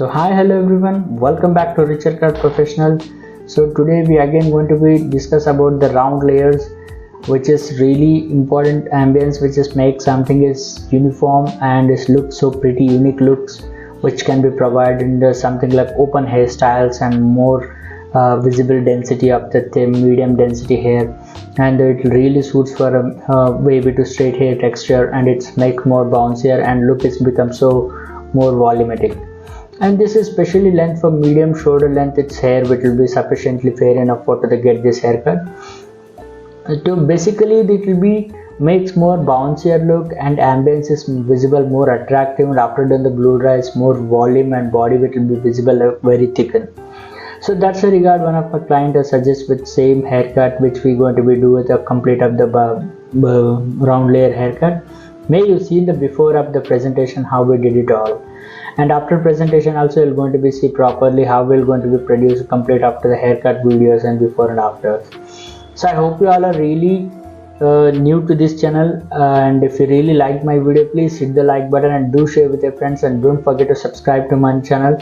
So hi, hello everyone, welcome back to Richard Card Professional. So today we again going to be discuss about the round layers, which is really important ambience, which is make something is uniform and is look so pretty, unique looks, which can be provided in the something like open hairstyles and more visible density of the medium density hair, and it really suits for a wavy to straight hair texture, and it's make more bouncier and look is become so more volumetric. And this is specially length for medium shoulder length. Its hair which will be sufficiently fair enough for to get this haircut. To basically it will be makes more bouncier look and ambience is visible, more attractive, and after done the blow dry is more volume and body which will be visible very thickened. So that's the regard one of my client suggests with same haircut which we going to be do with a complete of the round layer haircut. May you see the before of the presentation how we did it all, and after presentation also you're going to be see properly how we're going to be produce complete after the haircut videos and before and after. So I hope you all are really new to this channel, and if you really like my video, please hit the like button and do share with your friends, and don't forget to subscribe to my channel,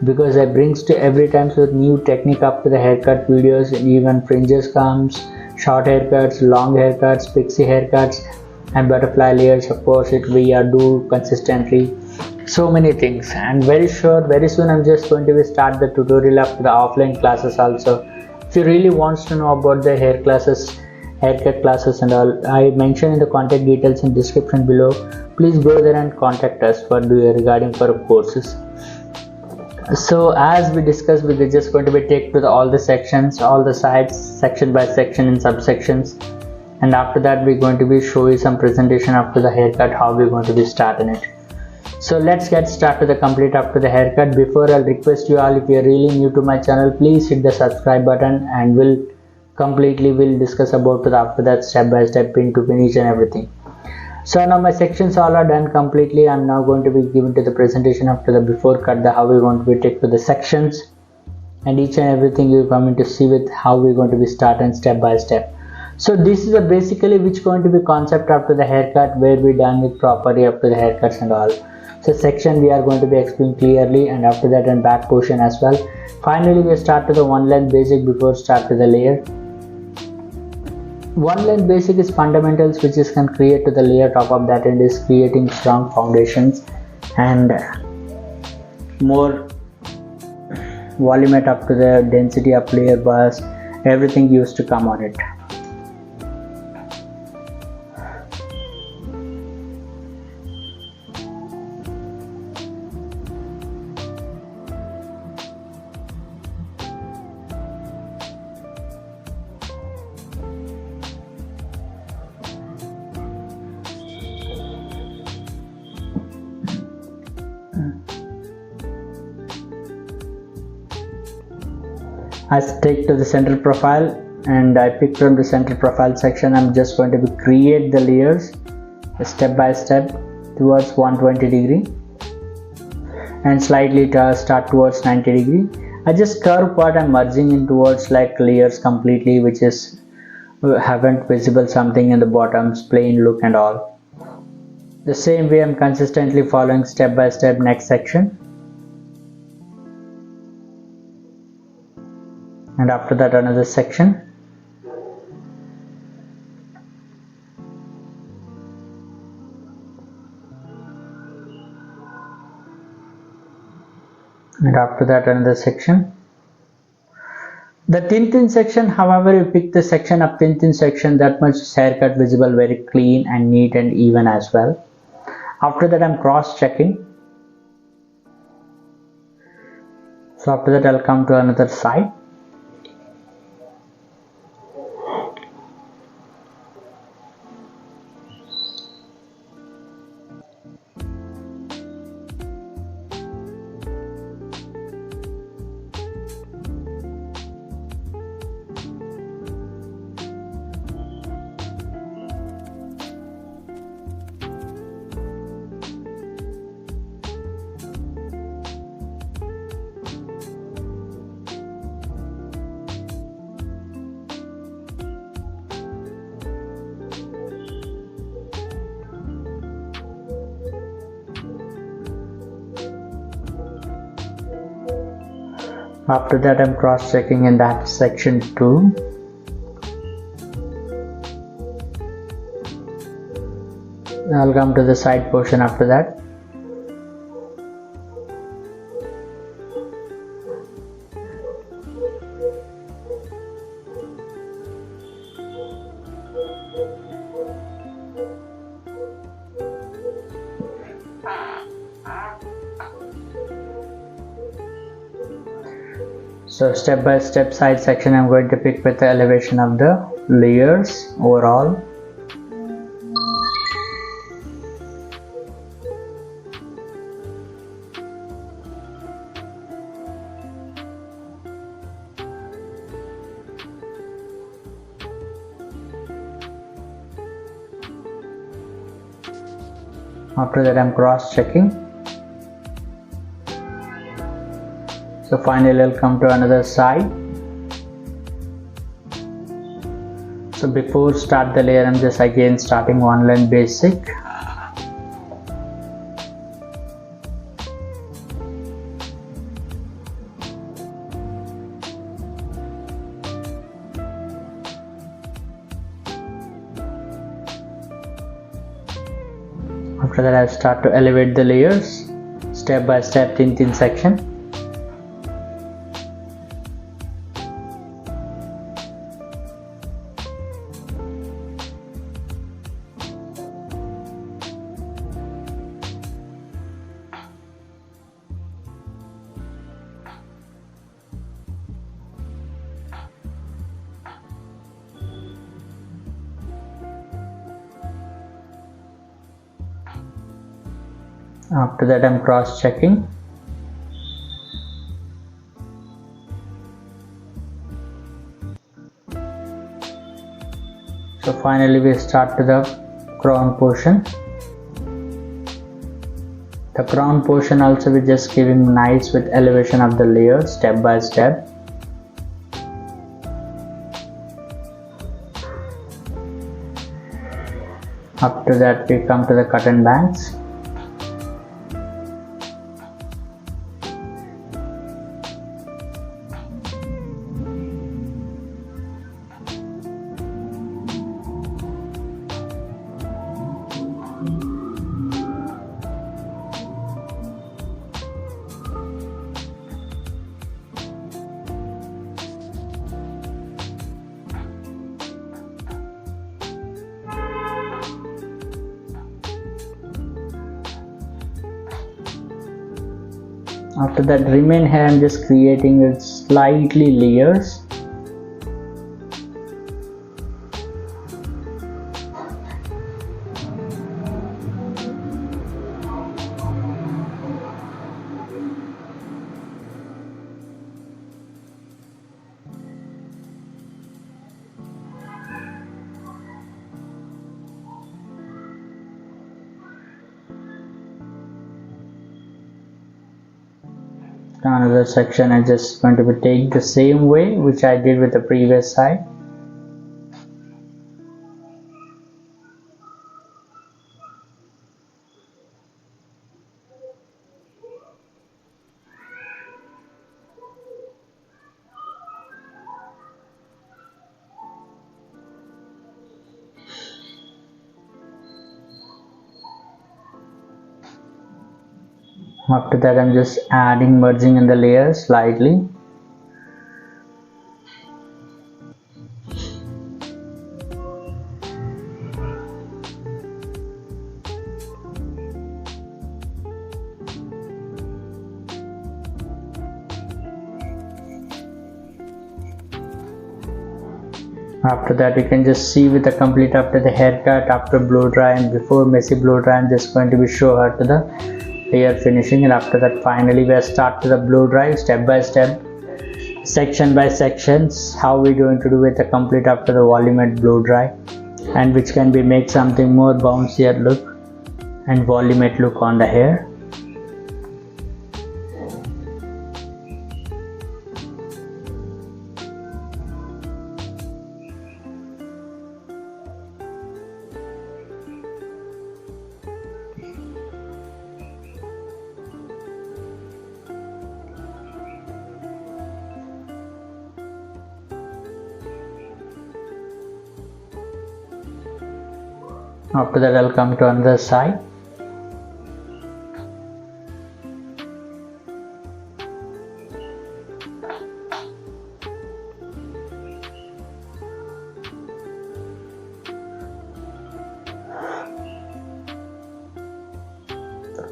because I brings to every time with new technique after the haircut videos, and even fringes comes, short haircuts, long haircuts, pixie haircuts, and butterfly layers. Of course it we are do consistently so many things, and very soon I'm just going to be start the tutorial after the offline classes also. If you really wants to know about the hair classes, haircut classes and all, I mentioned in the contact details in description below. Please go there and contact us for regarding for courses. So as we discussed, we're just going to be take to all the sections, all the sides, section by section and subsections, and after that we're going to be show you some presentation after the haircut how we're going to be starting it. So let's get started the complete after the haircut. Before, I'll request you all, if you're really new to my channel, please hit the subscribe button, and we'll discuss about it after that step by step, pin to pin, each and everything. So now my sections all are done completely. I'm now going to be given to the presentation after the before cut, the how we're going to be take to the sections, and each and everything you're coming to see with how we're going to be starting step by step. So this is a basically which going to be concept after the haircut, where we done with properly after the haircuts and all. So section we are going to be explain clearly, and after that and back portion as well. Finally we start to the one length basic before start to the layer. One length basic is fundamentals which is can create to the layer. Top of that and is creating strong foundations and more volume up to the density of layer bars, everything used to come on it. I take to the center profile, and I pick from the center profile section. I'm just going to be create the layers step by step towards 120 degree and slightly start towards 90 degree. I just curve part I'm merging in towards like layers completely, which is haven't visible something in the bottoms, plain look and all. The same way I'm consistently following step by step next section. And after that another section, and after that another section. The thin section, however, you pick the section of thin section, that much haircut visible, very clean and neat and even as well. After that I'm cross checking. So after that I'll come to another side. After that, I'm cross checking in that section too. I'll come to the side portion after that. So step by step side section I'm going to pick with the elevation of the layers overall. After that I'm cross checking. So finally I'll come to another side. So before start the layer, I'm just again starting one line basic. After that I'll start to elevate the layers step by step, thin section. After that I'm cross checking. So finally we start to the crown portion. The crown portion also we're just giving nice with elevation of the layers step by step. After that we come to the cotton bands. After that remain here, I'm just creating it slightly layers. Another section I just going to be take the same way which I did with the previous side. After that I'm just adding merging in the layers slightly. After that you can just see with the complete after the haircut, after blow dry and before messy blow dry, I'm just going to be show her to the layer finishing, and after that finally we start to the blow dry step by step, section by sections, how we're going to do with the complete after the voluminate blow dry, and which can be make something more bouncier look and voluminate look on the hair. After that, I'll come to another side.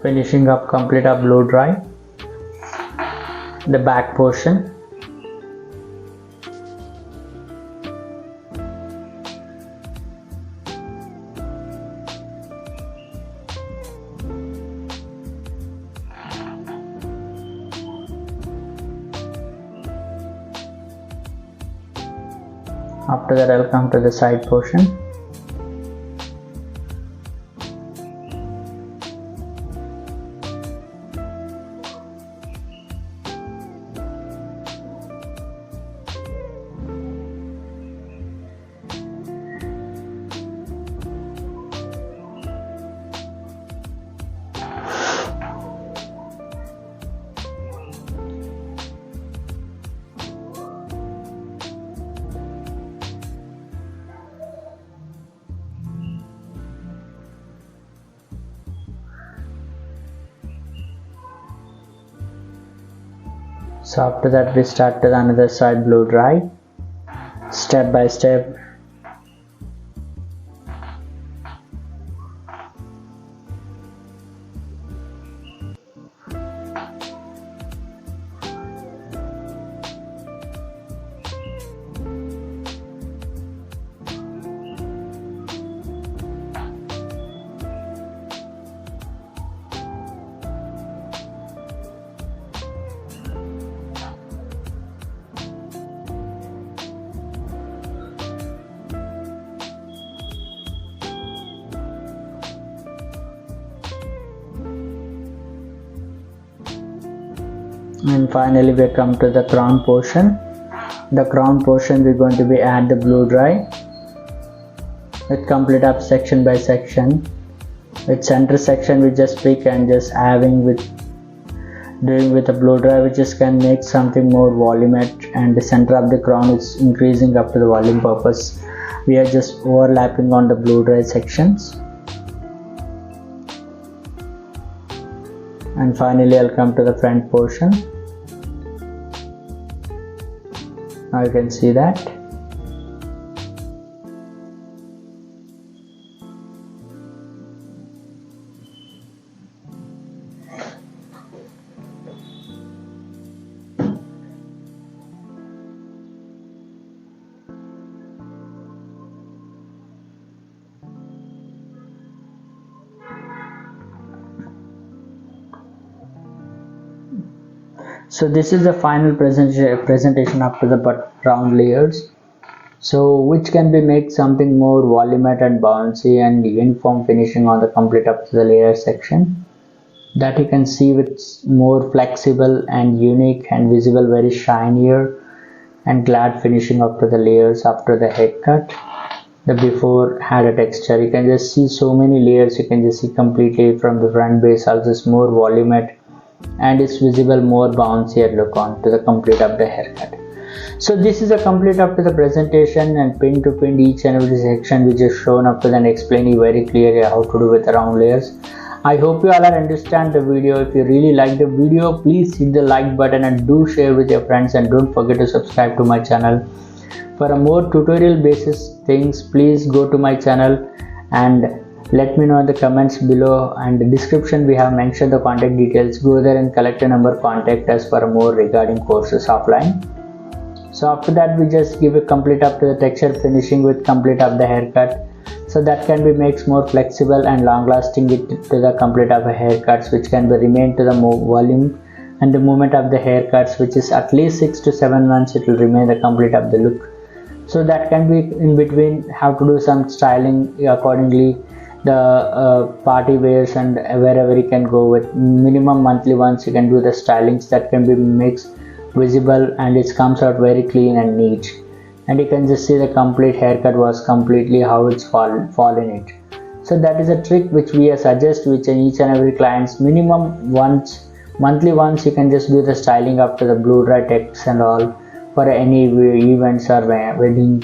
Finishing up, complete up blow dry the back portion. After that, I'll come to the side portion. So after that, we start to the another side blow dry step by step. And finally, we come to the crown portion. The crown portion, we're going to be add the blow dry with complete up section by section. With center section, we just pick and just having with doing with a blow dry, which just can make something more volumetric, and the center of the crown is increasing up to the volume purpose. We are just overlapping on the blow dry sections. And finally, I'll come to the front portion. Now you can see that. So this is the final presentation up to the round layers, so which can be make something more voluminous and bouncy and uniform finishing on the complete up to the layer section, that you can see with more flexible and unique and visible, very shinier and glad finishing up to the layers after the haircut. The before had a texture, you can just see so many layers, you can just see completely from the front base, also it's more voluminous and it's visible more bouncier look on to the complete of the haircut. So this is a complete up to the presentation, and pin to pin each and every section which is shown up to then explain you very clearly how to do with the round layers. I hope you all understand the video. If you really like the video, please hit the like button and do share with your friends, and don't forget to subscribe to my channel. For a more tutorial basis things, please go to my channel and let me know in the comments below, and the description we have mentioned the contact details. Go there and collect a number, contact us for more regarding courses offline. So after that, we just give a complete up to the texture finishing with complete of the haircut, so that can be makes more flexible and long lasting it to the complete of the haircuts, which can be remain to the volume and the movement of the haircuts, which is at least 6 to 7 months it will remain the complete of the look. So that can be in between how to do some styling accordingly, the party wears and wherever you can go with minimum monthly once you can do the stylings that can be mixed visible, and it comes out very clean and neat, and you can just see the complete haircut was completely how it's fall in it. So that is a trick which we suggest, which in each and every client's minimum once monthly once you can just do the styling after the blow dry text and all for any events or wedding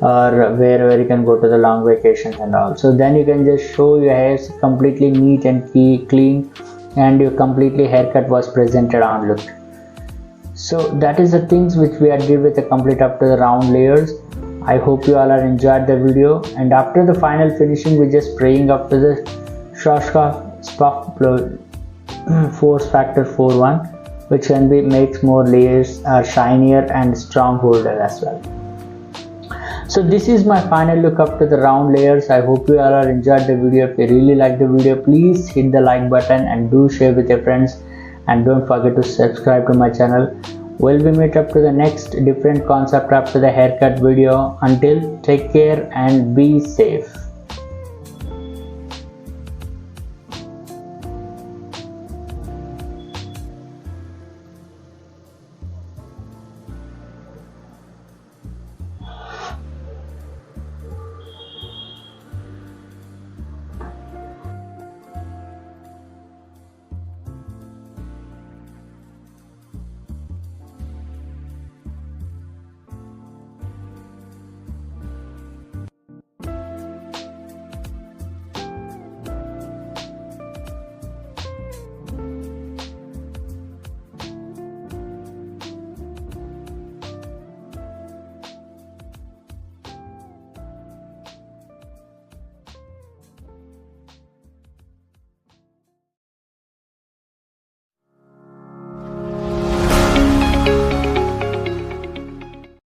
or wherever you can go to the long vacations and all. So then you can just show your hair is completely neat and clean, and your completely haircut was presented on look. So that is the things which we did with the complete up to the round layers. I hope you all are enjoyed the video, and after the final finishing we just spraying up to the Shoshka Spuff Force Factor 4-1, which can be makes more layers shinier and strong holder as well. So this is my final look up to the round layers. I hope you all are enjoyed the video. If you really like the video, please hit the like button and do share with your friends, and don't forget to subscribe to my channel. We'll be meet up to the next different concept after the haircut video. Until, take care and be safe.